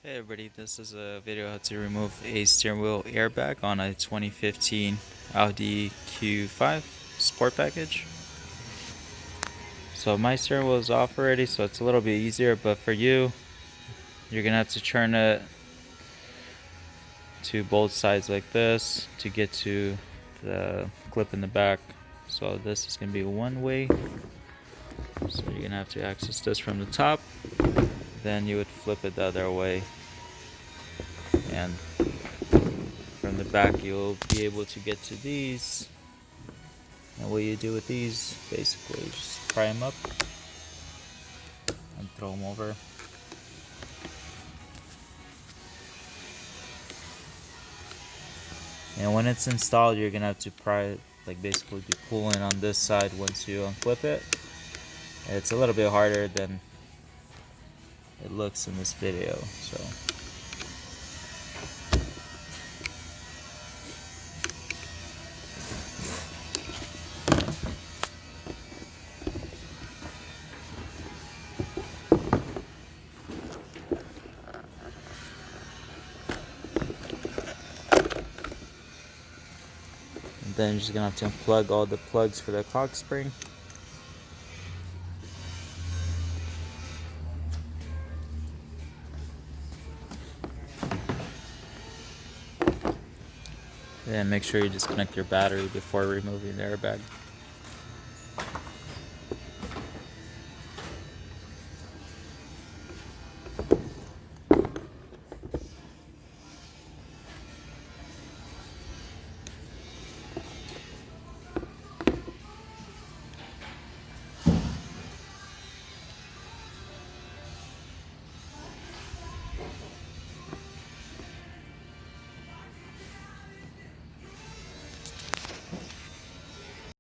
Hey everybody, this is a video how to remove a steering wheel airbag on a 2015 Audi Q5 Sport package. So my steering wheel is off already, so it's a little bit easier, but for you, you're gonna have to turn it to both sides like this to get to the clip in the back. So this is gonna be one way. So you're gonna have to access this from the top, then you would flip it the other way, and from the back you'll be able to get to these. And what you do with these, basically just pry them up and throw them over. And when it's installed, you're gonna have to pry it, like basically be pulling on this side once you unclip it. It's a little bit harder than it looks in this video, so and then you're just gonna have to unplug all the plugs for the cock spring. Then make sure you disconnect your battery before removing the airbag.